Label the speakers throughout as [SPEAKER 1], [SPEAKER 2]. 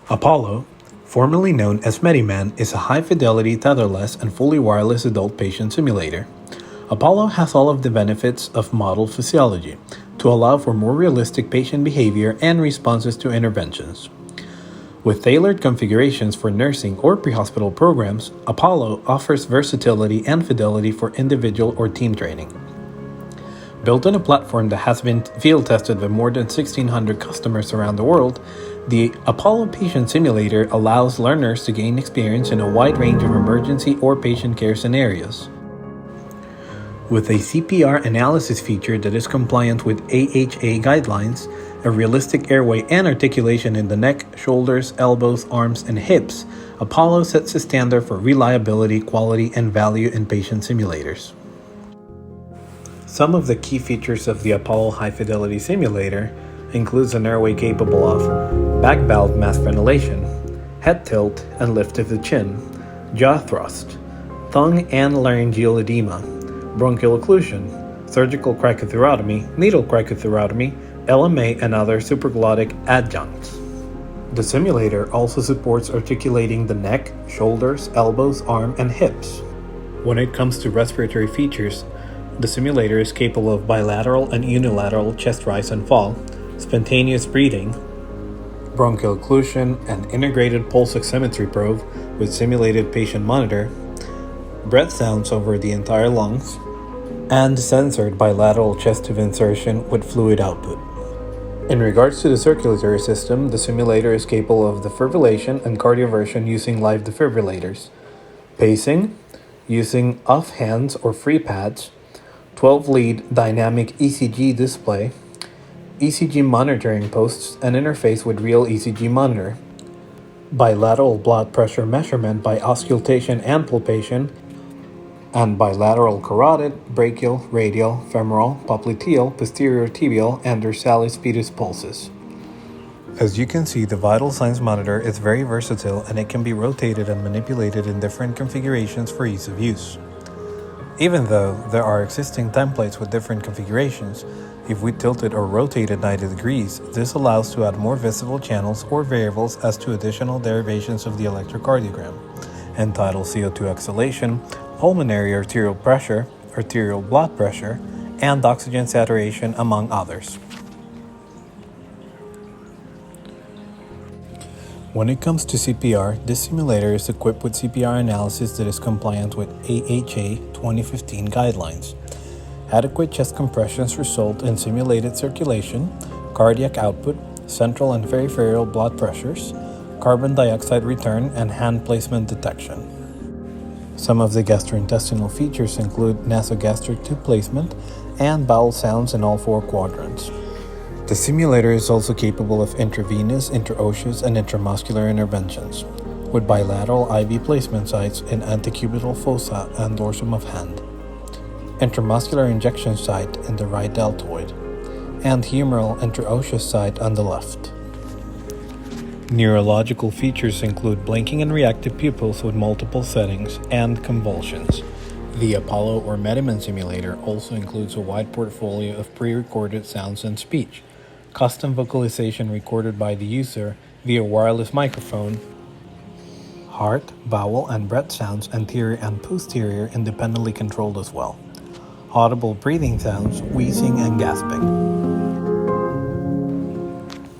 [SPEAKER 1] Apollo, formerly known as METIman, is a high-fidelity, tetherless, and fully wireless adult patient simulator. Apollo has all of the benefits of model physiology to allow for more realistic patient behavior and responses to interventions. With tailored configurations for nursing or pre-hospital programs, Apollo offers versatility and fidelity for individual or team training. Built on a platform that has been field tested by more than 1,600 customers around the world, the Apollo Patient Simulator allows learners to gain experience in a wide range of emergency or patient care scenarios. With a CPR analysis feature that is compliant with AHA guidelines, a realistic airway and articulation in the neck, shoulders, elbows, arms, and hips, Apollo sets a standard for reliability, quality, and value in patient simulators. Some of the key features of the Apollo High Fidelity Simulator includes an airway capable of back valve mask ventilation, head tilt and lift of the chin, jaw thrust, tongue and laryngeal edema, bronchial occlusion, surgical cricothyrotomy, needle cricothyrotomy, LMA, and other supraglottic adjuncts. The simulator also supports articulating the neck, shoulders, elbows, arm, and hips. When it comes to respiratory features, the simulator is capable of bilateral and unilateral chest rise and fall, spontaneous breathing, bronchial occlusion, and integrated pulse oximetry probe with simulated patient monitor, breath sounds over the entire lungs, and censored bilateral chest tube insertion with fluid output. In regards to the circulatory system, the simulator is capable of defibrillation and cardioversion using live defibrillators, pacing, using off-hands or free pads, 12-lead dynamic ECG display, ECG monitoring posts and interface with real ECG monitor, bilateral blood pressure measurement by auscultation and palpation, and bilateral carotid, brachial, radial, femoral, popliteal, posterior tibial, and dorsalis pedis pulses. As you can see, the vital signs monitor is very versatile and it can be rotated and manipulated in different configurations for ease of use. Even though there are existing templates with different configurations, if we tilt it or rotate it 90 degrees, this allows to add more visible channels or variables as to additional derivations of the electrocardiogram, entitled CO2 exhalation, pulmonary arterial pressure, arterial blood pressure, and oxygen saturation, among others. When it comes to CPR, this simulator is equipped with CPR analysis that is compliant with AHA 2015 guidelines. Adequate chest compressions result in simulated circulation, cardiac output, central and peripheral blood pressures, carbon dioxide return, and hand placement detection. Some of the gastrointestinal features include nasogastric tube placement and bowel sounds in all four quadrants. The simulator is also capable of intravenous, intraosseous, and intramuscular interventions, with bilateral IV placement sites in antecubital fossa and dorsum of hand, intramuscular injection site in the right deltoid, and humeral intraosseous site on the left. Neurological features include blinking and reactive pupils with multiple settings and convulsions. The Apollo or METIman simulator also includes a wide portfolio of pre-recorded sounds and speech, custom vocalization recorded by the user via wireless microphone, heart, bowel, and breath sounds anterior and posterior independently controlled as well, audible breathing sounds, wheezing, and gasping.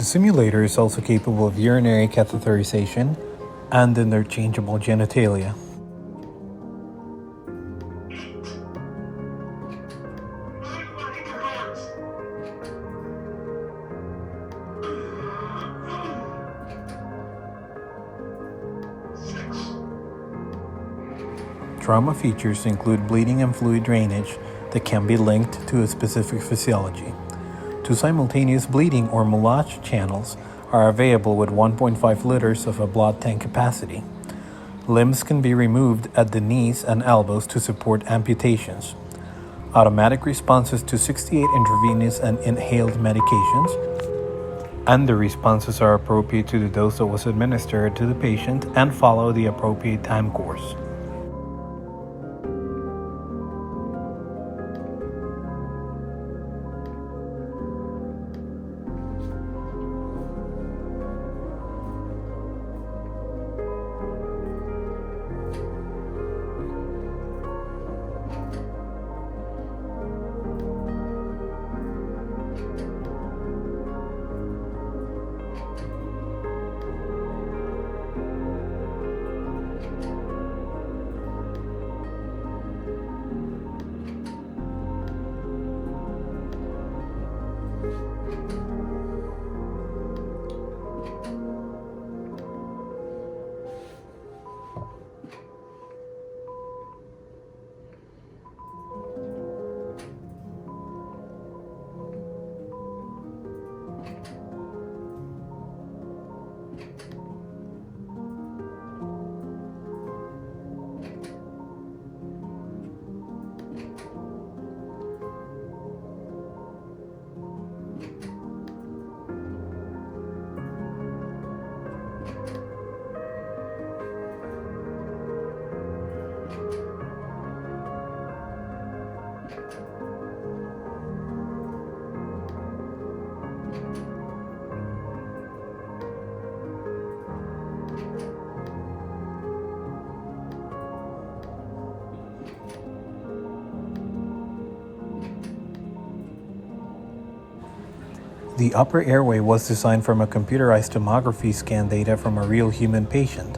[SPEAKER 1] The simulator is also capable of urinary catheterization and interchangeable genitalia. Trauma features include bleeding and fluid drainage that can be linked to a specific physiology. Two simultaneous bleeding or moulage channels are available with 1.5 liters of a blood tank capacity. Limbs can be removed at the knees and elbows to support amputations. Automatic responses to 68 intravenous and inhaled medications, and the responses are appropriate to the dose that was administered to the patient and follow the appropriate time course. The upper airway was designed from a computerized tomography scan data from a real human patient.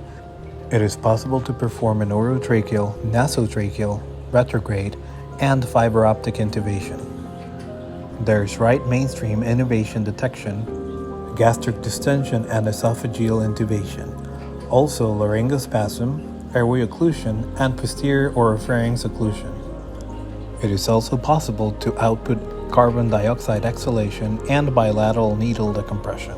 [SPEAKER 1] It is possible to perform an orotracheal, nasotracheal, retrograde, and fiber optic intubation. There's right mainstream innovation detection, gastric distension, and esophageal intubation. Also laryngospasm, airway occlusion, and posterior oropharynx occlusion. It is also possible to output carbon dioxide exhalation and bilateral needle decompression.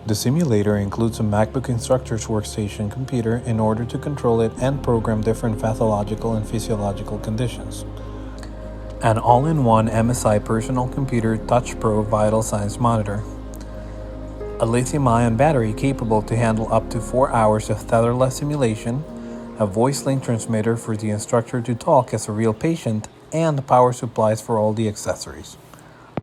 [SPEAKER 1] The simulator includes a MacBook instructor's workstation computer in order to control it and program different pathological and physiological conditions. An all-in-one MSI personal computer Touch Pro vital signs monitor. A lithium-ion battery capable to handle up to 4 hours of tetherless simulation, a voice link transmitter for the instructor to talk as a real patient, and power supplies for all the accessories.